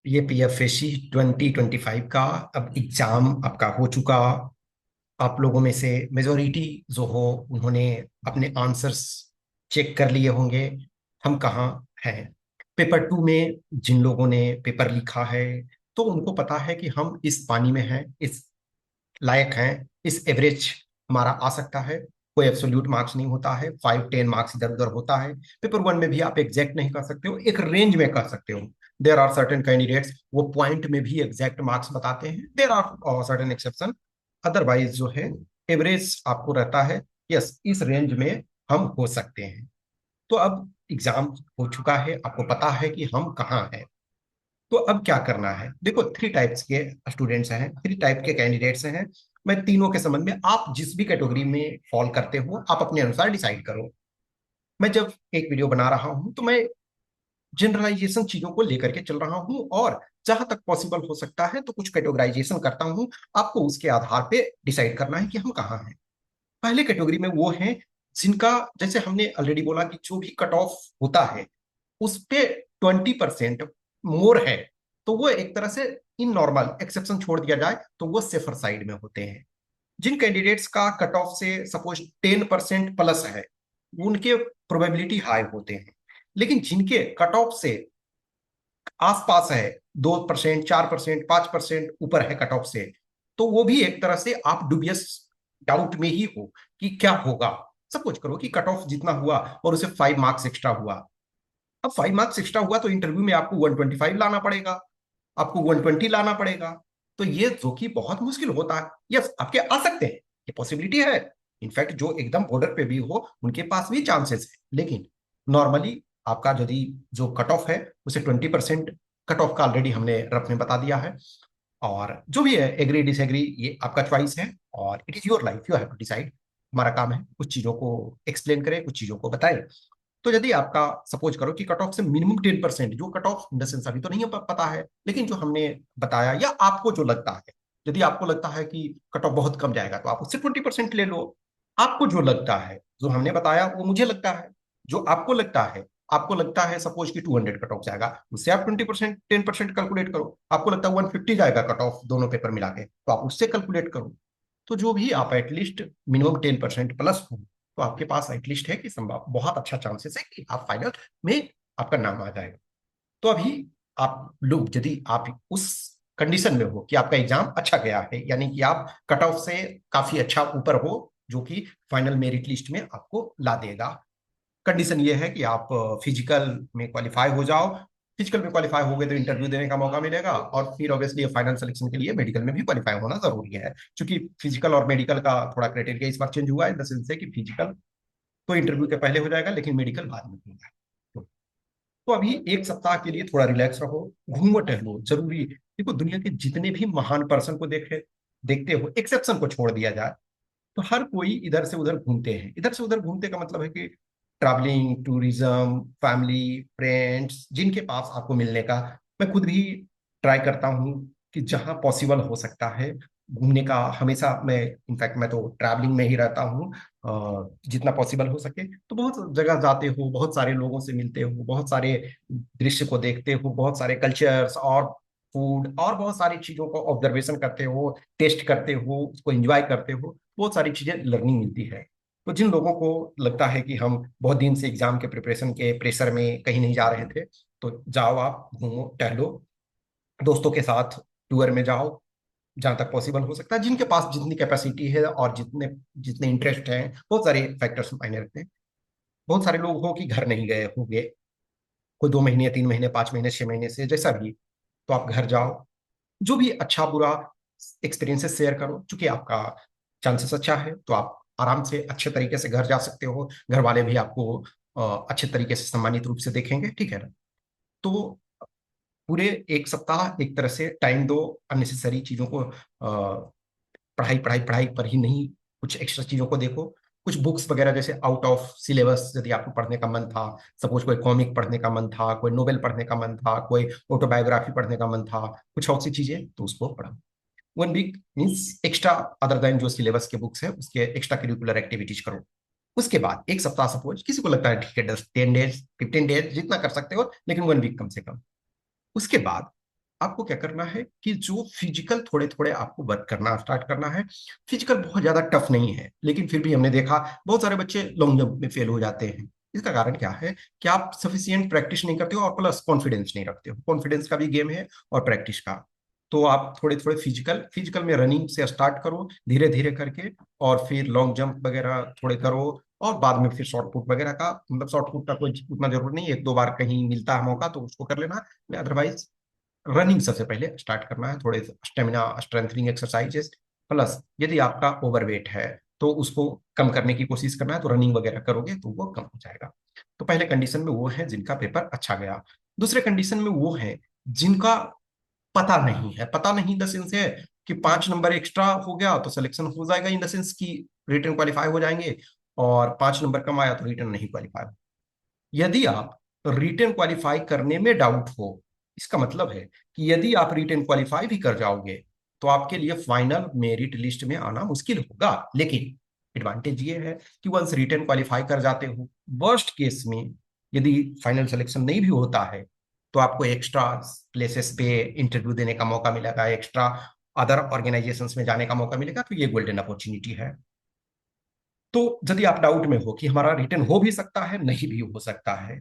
ये पीएफएससी 2025 का अब एग्जाम आपका हो चुका। आप लोगों में से मेजोरिटी जो हो उन्होंने अपने आंसर्स चेक कर लिए होंगे। हम कहाँ हैं। पेपर टू में जिन लोगों ने पेपर लिखा है तो उनको पता है कि हम इस पानी में हैं, इस लायक हैं, इस एवरेज हमारा आ सकता है। कोई एब्सोल्यूट मार्क्स नहीं होता है, 5-10 मार्क्स इधर उधर होता है। पेपर वन में भी आप एग्जैक्ट नहीं कर सकते हो, एक रेंज में कर सकते हो। देर आर सर्टेन कैंडिडेट्स वो पॉइंट में भी एग्जैक्ट मार्क्स बताते हैं, there are certain exception. Otherwise जो है एवरेज आपको रहता है, यस इस रेंज में हम हो सकते हैं। तो अब एग्जाम हो चुका है, आपको पता है कि हम कहाँ हैं। तो अब क्या करना है, देखो थ्री टाइप्स के स्टूडेंट्स हैं, थ्री टाइप के कैंडिडेट्स हैं। मैं तीनों के संबंध में, आप जिस भी कैटेगरी में फॉल करते हो आप अपने अनुसार डिसाइड करो। मैं जब एक वीडियो बना रहा हूं तो मैं जनरलाइजेशन चीजों को लेकर के चल रहा हूं, और जहां तक पॉसिबल हो सकता है तो कुछ कैटेगराइजेशन करता हूं। आपको उसके आधार पे डिसाइड करना है कि हम कहाँ हैं। पहले कैटेगरी में वो हैं जिनका, जैसे हमने ऑलरेडी बोला कि जो भी कट ऑफ होता है उस पे 20% मोर है, तो वो एक तरह से इन नॉर्मल, एक्सेप्शन छोड़ दिया जाए तो वो सेफर साइड में होते हैं। जिन कैंडिडेट्स का कट ऑफ से सपोज 10% प्लस है उनके प्रोबेबिलिटी हाई होते हैं। लेकिन जिनके कट ऑफ से आसपास है, 2%, 4%, 5% ऊपर है कट ऑफ से, तो वो भी एक तरह से आप डुबियस डाउट में ही हो कि क्या होगा। सपोज करो कि कट ऑफ जितना हुआ और उसे 5 मार्क्स एक्स्ट्रा हुआ। अब 5 मार्क्स एक्स्ट्रा हुआ तो इंटरव्यू में आपको 125 लाना पड़ेगा, आपको 120 लाना पड़ेगा। तो ये जो कि बहुत मुश्किल होता है। यस आपके आ सकते हैं, ये पॉसिबिलिटी है। इनफैक्ट जो एकदम बॉर्डर पे भी हो उनके पास भी चांसेस है, लेकिन नॉर्मली आपका यदि जो कट ऑफ है उसे 20% कट ऑफ का ऑलरेडी हमने रफ में बता दिया है। और जो भी है एग्री डिसएग्री ये आपका चॉइस है, और it is your life, you have to decide. हमारा काम है कुछ चीजों को एक्सप्लेन करें, कुछ चीजों को बताएं। तो यदि आपका सपोज करो कि कट ऑफ से मिनिमम 10%, जो cut off in the sense अभी तो नहीं पता है, लेकिन जो हमने बताया या आपको जो लगता है, यदि आपको लगता है कि कट ऑफ बहुत कम जाएगा तो आप उससे 20% ले लो। आपको जो लगता है, जो हमने बताया वो मुझे लगता है, जो आपको लगता है सपोज कि 200 कट ऑफ जाएगा, उससे आप 20%, 10% कैलकुलेट करो। आपको लगता है 150 जाएगा कट ऑफ दोनों पेपर मिला के, तो आप उससे कैलकुलेट करो। तो जो भी आप एटलीस्ट मिनिमम 10% प्लस हो, तो आपके पास एटलीस्ट है कि संभव बहुत अच्छा चांसेस है कि आप फाइनल में आपका नाम आ जाएगा। तो अभी आप लोग यदि आप उस कंडीशन में हो कि आपका एग्जाम अच्छा गया है, यानी कि आप कट ऑफ से काफी अच्छा ऊपर हो, जो कि फाइनल मेरिट लिस्ट में आपको ला देगा। कंडीशन ये है कि आप फिजिकल में क्वालिफाई हो जाओ। फिजिकल में क्वालिफाई हो गए तो इंटरव्यू देने का मौका मिलेगा, और फिर ऑब्वियसली फाइनल सिलेक्शन के लिए मेडिकल में भी क्वालिफाई होना जरूरी है। क्योंकि फिजिकल और मेडिकल का थोड़ा क्राइटेरिया इस बार चेंज हुआ है, इन द सेंस से कि फिजिकल तो इंटरव्यू के पहले हो जाएगा लेकिन मेडिकल बाद में होगा। तो अभी एक सप्ताह के लिए थोड़ा रिलैक्स रहो, घूमो टहलो, जरूरी देखो दुनिया के जितने भी महान पर्सन को देखते हो, एक्सेप्शन को छोड़ दिया जाए तो हर कोई इधर से उधर घूमते हैं। इधर से उधर घूमते का मतलब है कि ट्रैवलिंग, टूरिज्म, फैमिली, फ्रेंड्स जिनके पास आपको मिलने का। मैं खुद भी ट्राई करता हूँ कि जहाँ पॉसिबल हो सकता है घूमने का, हमेशा मैं, इनफैक्ट मैं तो ट्रैवलिंग में ही रहता हूँ। जितना पॉसिबल हो सके तो बहुत जगह जाते हो, बहुत सारे लोगों से मिलते हो, बहुत सारे दृश्य को देखते हो, बहुत सारे कल्चर्स और फूड और बहुत सारी चीजों को ऑब्जर्वेशन करते हो, टेस्ट करते हो, उसको एंजॉय करते हो, बहुत सारी चीजें लर्निंग मिलती है। तो जिन लोगों को लगता है कि हम बहुत दिन से एग्जाम के प्रिपरेशन के प्रेशर में कहीं नहीं जा रहे थे, तो जाओ आप घूमो टहलो, दोस्तों के साथ टूर में जाओ, जहां तक पॉसिबल हो सकता है। जिनके पास जितनी कैपेसिटी है और जितने जितने इंटरेस्ट हैं, बहुत सारे फैक्टर्स मायने रखते हैं। बहुत सारे लोग हो कि घर नहीं गए होंगे, कोई 2 महीने, 3 महीने, 5 महीने, 6 महीने से, जैसा भी, तो आप घर जाओ, जो भी अच्छा बुरा एक्सपीरियंसेस शेयर करो। क्योंकि आपका चांसेस अच्छा है तो आप आराम से अच्छे तरीके से घर जा सकते हो, घर वाले भी आपको अच्छे तरीके से सम्मानित रूप से देखेंगे, ठीक है ना। तो पूरे एक सप्ताह एक तरह से टाइम दो अननेसेसरी चीजों को, पढ़ाई पढ़ाई पढ़ाई पर ही नहीं, कुछ एक्स्ट्रा चीजों को देखो। कुछ बुक्स वगैरह जैसे आउट ऑफ सिलेबस यदि आपको पढ़ने का मन था, सपोज कोई कॉमिक पढ़ने का मन था, कोई नोवेल पढ़ने का मन था, कोई ऑटोबायोग्राफी पढ़ने का मन था, कुछ और सी चीजें, तो उसको पढ़ो। 1 week means extra, other than जो सिलेबस के बुक्स है उसके एक्स्ट्रा करिकुलर एक्टिविटीज करो। उसके बाद एक सप्ताह, सपोज किसी को लगता है ठीक है 10, 10 डेज, 15 डेज जितना कर सकते हो, लेकिन 1 वीक कम से कम। उसके बाद आपको क्या करना है कि जो फिजिकल थोड़े थोड़े आपको वर्क करना स्टार्ट करना है। फिजिकल बहुत ज्यादा टफ नहीं है, लेकिन फिर भी हमने देखा बहुत सारे बच्चे लॉन्ग जंप में फेल हो जाते हैं। इसका कारण क्या है कि आप सफिशियंट प्रैक्टिस नहीं करते हो और प्लस कॉन्फिडेंस नहीं रखते हो। कॉन्फिडेंस का भी गेम है और प्रैक्टिस का। तो आप थोड़े थोड़े फिजिकल फिजिकल में रनिंग से स्टार्ट करो धीरे धीरे करके, और फिर लॉन्ग जंप वगैरह थोड़े करो, और बाद में फिर शॉर्ट पुट वगैरह का, मतलब शॉर्ट पुट का कोई उतना जरूरत नहीं, एक दो बार कहीं मिलता है मौका तो उसको कर लेना। अदरवाइज रनिंग सबसे पहले स्टार्ट करना है, थोड़े स्टेमिना स्ट्रेंथनिंग एक्सरसाइजेस। प्लस यदि आपका ओवरवेट है तो उसको कम करने की कोशिश करना है, तो रनिंग वगैरह करोगे तो वो कम हो जाएगा। तो पहले कंडीशन में वो है जिनका पेपर अच्छा गया। दूसरे कंडीशन में वो है जिनका पता नहीं है। पता नहीं इन द सेंस है कि 5 नंबर एक्स्ट्रा हो गया तो सिलेक्शन हो जाएगा, इन द सेंस की रिटर्न क्वालिफाई हो जाएंगे, और 5 नंबर कम आया तो रिटर्न नहीं क्वालिफाई। यदि आप रिटेन क्वालिफाई करने में डाउट हो, इसका मतलब है कि यदि आप रिटेन क्वालिफाई भी कर जाओगे तो आपके लिए फाइनल मेरिट लिस्ट में आना मुश्किल होगा। लेकिन एडवांटेज ये है कि वंस रिटेन क्वालिफाई कर जाते हो, वर्स्ट केस में यदि फाइनल सिलेक्शन नहीं भी होता है तो आपको एक्स्ट्रा प्लेसेस पे इंटरव्यू देने का मौका मिलेगा, एक्स्ट्रा अदर ऑर्गेनाइजेशंस में जाने का मौका मिलेगा, तो ये गोल्डन अपॉर्चुनिटी है। तो यदि आप डाउट में हो कि हमारा रिटर्न हो भी सकता है नहीं भी हो सकता है,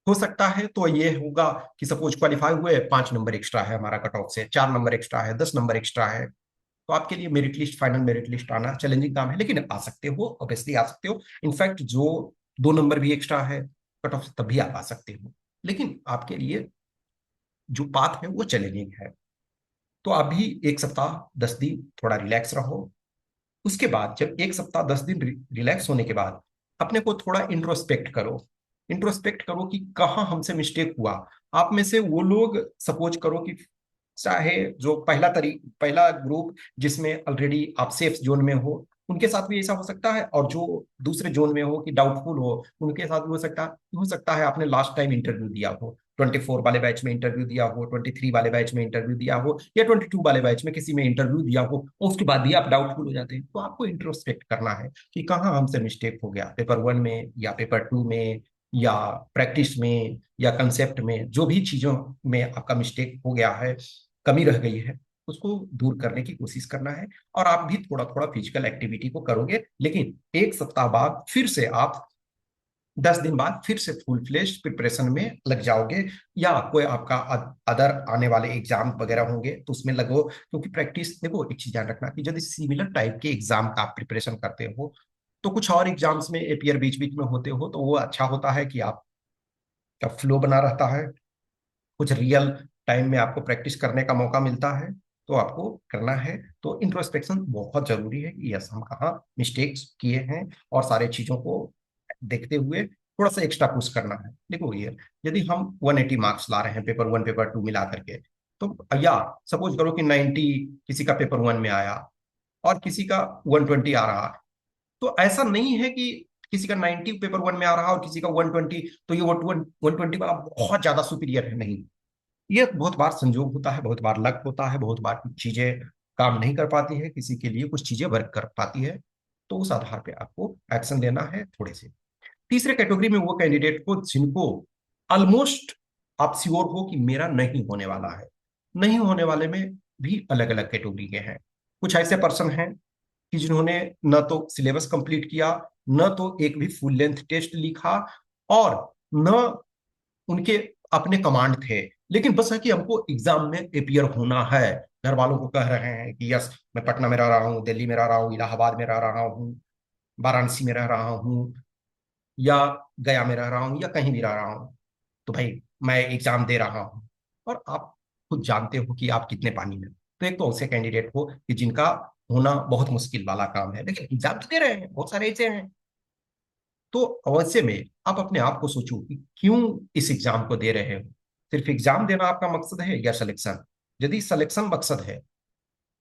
हो सकता है तो ये होगा कि सपोज क्वालिफाई हुए, 5 नंबर एक्स्ट्रा है हमारा कट ऑफ से, 4 नंबर एक्स्ट्रा है, 10 नंबर एक्स्ट्रा है, तो आपके लिए merit list final merit list आना चैलेंजिंग काम है, लेकिन आ सकते हो, ऑब्वियसली आ सकते हो। इनफैक्ट जो 2 नंबर भी एक्स्ट्रा है कट ऑफ से तब भी आप आ सकते हो। लेकिन आपके लिए जो पाथ है वो चैलेंजिंग है। तो अभी 1 सप्ताह 10 दिन थोड़ा रिलैक्स रहो। उसके बाद जब 1 सप्ताह 10 दिन रिलैक्स होने के बाद अपने को थोड़ा इंट्रोस्पेक्ट करो। इंट्रोस्पेक्ट करो कि कहाँ हमसे मिस्टेक हुआ। आप में से वो लोग सपोज करो कि चाहे जो पहला ग्रुप जिसमें ऑलरेडी आप सेफ जोन में हो, उनके साथ भी ऐसा हो सकता है, और जो दूसरे जोन में हो कि डाउटफुल हो उनके साथ भी हो सकता है आपने लास्ट टाइम इंटरव्यू दिया हो, 24 वाले बैच में इंटरव्यू दिया हो, 23 वाले बैच में इंटरव्यू दिया हो, या 22 वाले बैच में किसी में इंटरव्यू दिया हो, और उसके बाद भी आप डाउटफुल हो जाते हैं। तो आपको इंट्रोस्पेक्ट करना है कि कहाँ हमसे मिस्टेक हो गया, पेपर 1 में या पेपर 2 में या प्रैक्टिस में या कंसेप्ट में, जो भी चीजों में आपका मिस्टेक हो गया है, कमी रह गई है, उसको दूर करने की कोशिश करना है। और आप भी थोड़ा थोड़ा फिजिकल एक्टिविटी को करोगे, लेकिन 1 सप्ताह बाद फिर से आप 10 दिन बाद फिर से फुल फ्लेश प्रिपरेशन में लग जाओगे, या कोई आपका अदर आने वाले एग्जाम वगैरह होंगे तो उसमें लगो। क्योंकि प्रैक्टिस देखो, एक चीज ध्यान रखना कि यदि सिमिलर टाइप के एग्जाम का आप प्रिपरेशन करते हो तो कुछ और एग्जाम्स में एपीयर बीच बीच में होते हो, तो वो अच्छा होता है कि आपका फ्लो बना रहता है, कुछ रियल टाइम में आपको प्रैक्टिस करने का मौका मिलता है, तो आपको करना है। तो इंट्रोस्पेक्शन बहुत जरूरी है कि यस हम कहाँ मिस्टेक्स किए हैं, और सारे चीजों को देखते हुए थोड़ा सा एक्स्ट्रा पुश करना है। देखो ये, यदि हम 180 मार्क्स ला रहे हैं पेपर 1 पेपर 2 मिला करके, तो या सपोज करो कि 90 किसी का पेपर 1 में आया और किसी का 120 आ रहा है, तो ऐसा नहीं है कि किसी का 90 पेपर 1 में आ रहा और किसी का 120, तो ये 120 वाला बहुत ज्यादा सुपीरियर है, नहीं। ये बहुत बार संजोग होता है, बहुत बार लक होता है, बहुत बार कुछ चीजें काम नहीं कर पाती है, किसी के लिए कुछ चीजें वर्क कर पाती है, तो उस आधार पे आपको एक्शन लेना है थोड़े से। तीसरे कैटेगरी में वो कैंडिडेट को जिनको ऑलमोस्ट आप श्योर हो कि मेरा नहीं होने वाला है। नहीं होने वाले में भी अलग अलग कैटेगरी के हैं। कुछ ऐसे पर्सन हैं कि जिन्होंने न तो सिलेबस कंप्लीट किया, न तो एक भी फुल लेंथ टेस्ट लिखा, और न उनके अपने कमांड थे, लेकिन बस है कि हमको एग्जाम में अपियर होना है। घर वालों को कह रहे हैं कि यस मैं पटना में रह रहा हूँ, दिल्ली में रह रहा हूँ, इलाहाबाद में रह रहा हूँ, वाराणसी में रह रहा हूँ, या गया में रह रहा हूँ, या कहीं भी रह रहा हूँ, तो भाई मैं एग्जाम दे रहा हूँ। और आप खुद जानते हो कि आप कितने पानी में हो। तो एक तो ऐसे कैंडिडेट हो कि जिनका होना बहुत मुश्किल वाला काम है, लेकिन एग्जाम तो दे रहे हैं, बहुत सारे ऐसे हैं। तो अवश्य में आप अपने आप को सोचो कि क्यों इस एग्जाम को दे रहे हो। सिर्फ एग्जाम देना आपका मकसद है या सिलेक्शन? यदि सिलेक्शन मकसद है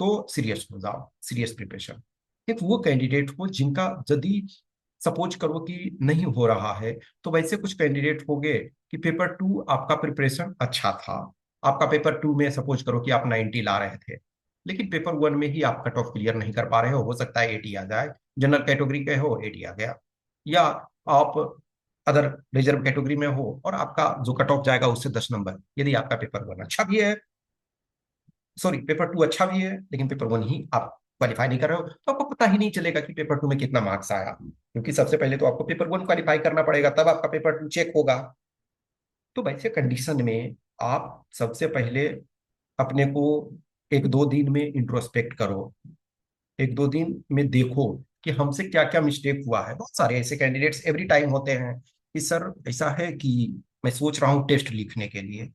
तो सीरियस हो जाओ, सीरियस प्रिपरेशन। एक वो कैंडिडेट हो जिनका यदि सपोज करो कि नहीं हो रहा है, तो वैसे कुछ कैंडिडेट हो गए कि पेपर 2 आपका प्रिपरेशन अच्छा था, आपका पेपर 2 में सपोज करो कि आप 90 ला रहे थे, लेकिन पेपर 1 में ही आप कट ऑफ क्लियर नहीं कर पा रहे हो सकता है 80 आ जाए, जनरल कैटेगरी के हो 80 आ गया, या आप अदर रिजर्व कैटेगरी में हो और आपका जो कट ऑफ जाएगा उससे 10 नंबर, यदि आपका पेपर 1 अच्छा भी है सॉरी, पेपर टू अच्छा भी है लेकिन पेपर वन ही आप क्वालिफाई नहीं कर रहे हो, तो आपको पता ही नहीं चलेगा कि पेपर टू में कितना मार्क्स आया, क्योंकि सबसे पहले तो आपको पेपर वन क्वालिफाई करना पड़ेगा, तब आपका पेपर टू चेक होगा। तो वैसे कंडीशन में आप सबसे पहले अपने को एक दो दिन में इंट्रोस्पेक्ट करो, एक दो दिन में देखो कि हमसे क्या क्या मिस्टेक हुआ है। बहुत सारे ऐसे कैंडिडेट्स एवरी टाइम होते हैं कि सर ऐसा है कि मैं सोच रहा हूँ टेस्ट लिखने के लिए,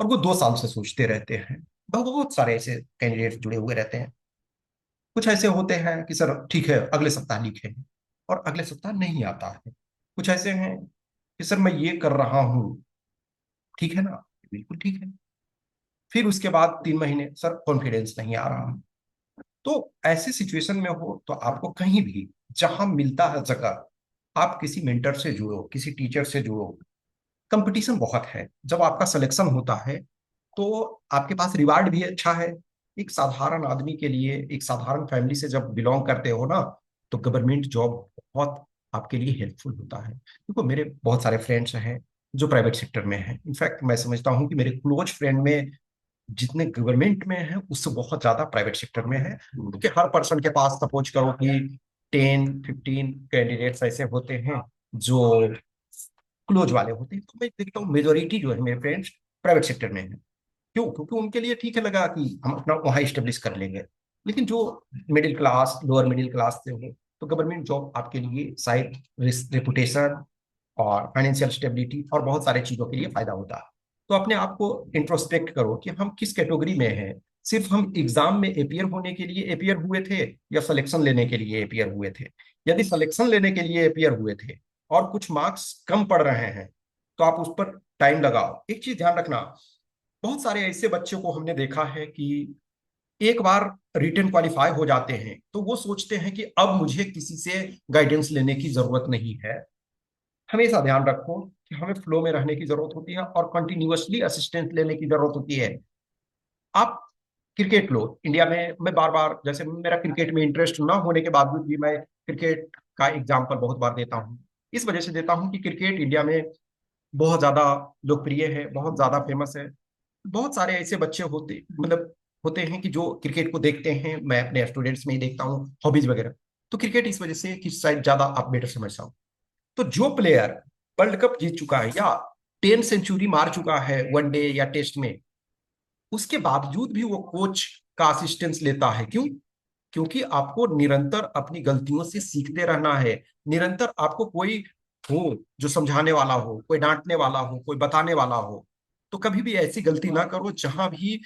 और वो 2 साल से सोचते रहते हैं। बहुत सारे ऐसे कैंडिडेट्स जुड़े हुए रहते हैं। कुछ ऐसे होते हैं कि सर ठीक है अगले सप्ताह लिखेंगे, और अगले सप्ताह नहीं आता है। कुछ ऐसे हैं कि सर मैं ये कर रहा हूँ, ठीक है ना, बिल्कुल ठीक है, फिर उसके बाद 3 महीने सर कॉन्फिडेंस नहीं आ रहा। तो ऐसी सिचुएशन में हो तो आपको कहीं भी जहां मिलता है जगह, आप किसी मेंटर से जुड़ो, किसी टीचर से जुड़ो। कंपटीशन बहुत है, जब आपका सिलेक्शन होता है तो आपके पास रिवार्ड भी अच्छा है। एक साधारण आदमी के लिए, एक साधारण फैमिली से जब बिलोंग करते हो ना, तो गवर्नमेंट जॉब बहुत आपके लिए हेल्पफुल होता है। देखो मेरे बहुत सारे फ्रेंड्स हैं जो प्राइवेट सेक्टर में हैं, इनफैक्ट मैं समझता हूँ कि मेरे क्लोज फ्रेंड में जितने गवर्नमेंट में है उससे बहुत ज्यादा प्राइवेट सेक्टर में है, क्योंकि हर पर्सन के पास सपोज करो कि 10-15 कैंडिडेट्स ऐसे होते हैं जो क्लोज वाले होते हैं। तो मैं देखता हूँ मेजोरिटी जो है मेरे फ्रेंड्स प्राइवेट सेक्टर में है। क्यों? क्योंकि उनके लिए ठीक है लगा कि हम अपना वहां स्टेब्लिश कर लेंगे। लेकिन जो middle class, lower middle class से हो, तो गवर्नमेंट जॉब आपके लिए शायद रेपुटेशन और फाइनेंशियल स्टेबिलिटी और बहुत सारे चीजों के लिए फायदा होता है। तो अपने आप को इंट्रोस्पेक्ट करो कि हम किस कैटेगरी में हैं। सिर्फ हम एग्जाम में अपियर होने के लिए अपियर हुए थे, या सिलेक्शन लेने के लिए अपियर हुए थे? यदि सिलेक्शन लेने के लिए अपियर हुए थे और कुछ मार्क्स कम पड़ रहे हैं, तो आप उस पर टाइम लगाओ। एक चीज ध्यान रखना, बहुत सारे ऐसे बच्चे को हमने देखा है कि एक बार रिटन क्वालिफाई हो जाते हैं तो वो सोचते हैं कि अब मुझे किसी से गाइडेंस लेने की जरूरत नहीं है। हमेशा ध्यान रखो कि हमें फ्लो में रहने की जरूरत होती है और कंटिन्यूअसली असिस्टेंस लेने की जरूरत होती है। आप क्रिकेट लो इंडिया में, मैं बार बार, जैसे मेरा क्रिकेट में इंटरेस्ट ना होने के बावजूद भी मैं क्रिकेट का एग्जाम्पल बहुत बार देता हूँ। इस वजह से देता हूँ कि क्रिकेट इंडिया में बहुत ज्यादा लोकप्रिय है, बहुत ज्यादा फेमस है। बहुत सारे ऐसे बच्चे होते, मतलब होते हैं कि जो क्रिकेट को देखते हैं, मैं अपने स्टूडेंट्स में ही देखता हूँ, हॉबीज वगैरह। तो क्रिकेट इस वजह से कि शायद ज्यादा आप बेटर समझता हूँ। तो जो प्लेयर वर्ल्ड कप जीत चुका है या 10 सेंचुरी मार चुका है वनडे या टेस्ट में, उसके बावजूद भी वो कोच का असिस्टेंस लेता है। क्यों? क्योंकि आपको निरंतर अपनी गलतियों से सीखते रहना है। निरंतर आपको कोई हो जो समझाने वाला हो, कोई डांटने वाला हो, कोई बताने वाला हो। तो कभी भी ऐसी गलती ना करो जहां भी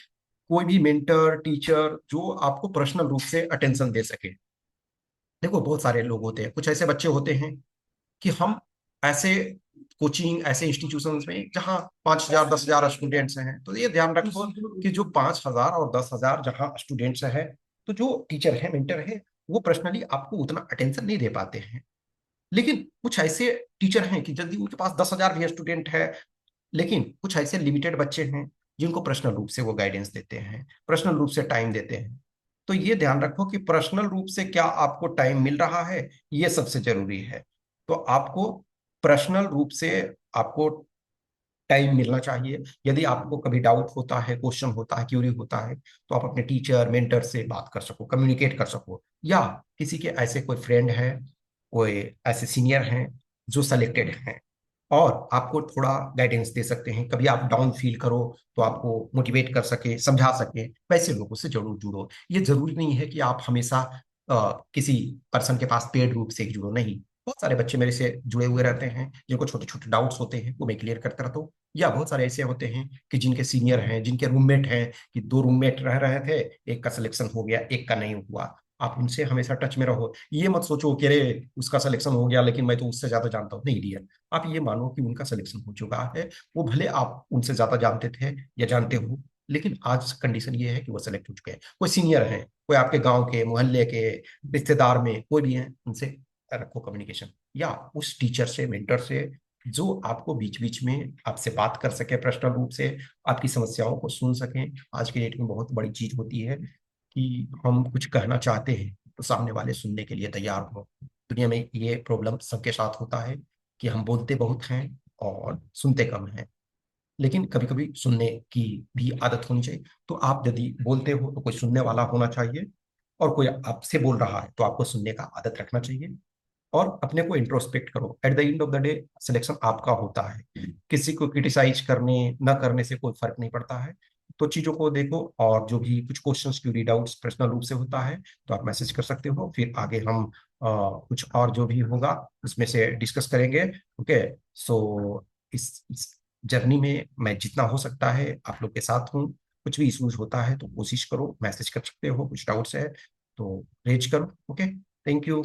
कोई भी मेंटर टीचर जो आपको पर्सनल रूप से अटेंशन दे सके। देखो बहुत सारे लोग होते हैं, कुछ ऐसे बच्चे होते हैं कि हम ऐसे कोचिंग, ऐसे इंस्टीट्यूशंस में जहाँ 5,000 10,000 स्टूडेंट्स हैं, तो ये ध्यान रखो कि जो 5,000 और 10,000 जहाँ स्टूडेंट्स हैं, तो जो टीचर है, मेंटर है, वो पर्सनली आपको उतना अटेंशन नहीं दे पाते हैं। लेकिन कुछ ऐसे टीचर हैं कि यदि उनके पास 10,000 भी स्टूडेंट है, लेकिन कुछ ऐसे लिमिटेड बच्चे हैं जिनको पर्सनल रूप से वो गाइडेंस देते हैं, पर्सनल रूप से टाइम देते हैं। तो ये ध्यान रखो कि पर्सनल रूप से क्या आपको टाइम मिल रहा है, ये सबसे जरूरी है। तो आपको पर्सनल रूप से आपको टाइम मिलना चाहिए। यदि आपको कभी डाउट होता है, क्वेश्चन होता है, क्यूरी होता है, तो आप अपने टीचर, मेंटर से बात कर सको, कम्युनिकेट कर सको, या किसी के ऐसे कोई फ्रेंड है, कोई ऐसे सीनियर हैं जो सेलेक्टेड हैं और आपको थोड़ा गाइडेंस दे सकते हैं। कभी आप डाउन फील करो तो आपको मोटिवेट कर सके, समझा सके, वैसे लोगों से जरूर जुड़ो। ये जरूरी नहीं है कि आप हमेशा किसी पर्सन के पास पेड रूप से जुड़ो, नहीं। बहुत सारे बच्चे मेरे से जुड़े हुए रहते हैं जिनको छोटे छोटे डाउट्स होते हैं, वो मैं क्लियर करता रहता हूँ। या बहुत सारे ऐसे होते हैं कि जिनके सीनियर हैं, जिनके रूममेट हैं, कि 2 रूममेट रह रहे थे, एक का सिलेक्शन हो गया, एक का नहीं हुआ। आप उनसे हमेशा टच में रहो। ये मत सोचो कि अरे उसका सिलेक्शन हो गया लेकिन मैं तो उससे ज्यादा जानता हूँ, नहीं डियर। आप ये मानो कि उनका सिलेक्शन हो चुका है, वो भले आप उनसे ज्यादा जानते थे या जानते हो, लेकिन आज कंडीशन ये है कि वो सेलेक्ट हो चुके हैं। कोई सीनियर है, कोई आपके गांव के, मोहल्ले के, रिश्तेदार में कोई भी है, उनसे रखो कम्युनिकेशन। या उस टीचर से, मेंटर से जो आपको बीच बीच में आपसे बात कर सके, पर्सनल रूप से आपकी समस्याओं को सुन सकें। आज की डेट में बहुत बड़ी चीज होती है कि हम कुछ कहना चाहते हैं तो सामने वाले सुनने के लिए तैयार हो। दुनिया में ये प्रॉब्लम सबके साथ होता है कि हम बोलते बहुत हैं और सुनते कम हैं। लेकिन कभी कभी सुनने की भी आदत होनी चाहिए। तो आप यदि बोलते हो तो कोई सुनने वाला होना चाहिए, और कोई आपसे बोल रहा है तो आपको सुनने का आदत रखना चाहिए। और अपने को इंट्रोस्पेक्ट करो। At the end of the day selection आपका होता है, किसी को क्रिटिसाइज करने न करने से कोई फर्क नहीं पड़ता है। तो चीजों को देखो, और जो भी कुछ क्वेश्चंस क्यूरी डाउट्स पर्सनल रूप से होता है तो आप मैसेज कर सकते हो, फिर आगे हम कुछ और जो भी होगा उसमें से डिस्कस करेंगे। ओके। सो इस जर्नी में मैं जितना हो सकता है आप लोग के साथ हूँ। कुछ भी इश्यूज होता है तो कोशिश करो, मैसेज कर सकते हो, कुछ डाउट्स है तो रेज करो। ओके। Thank you.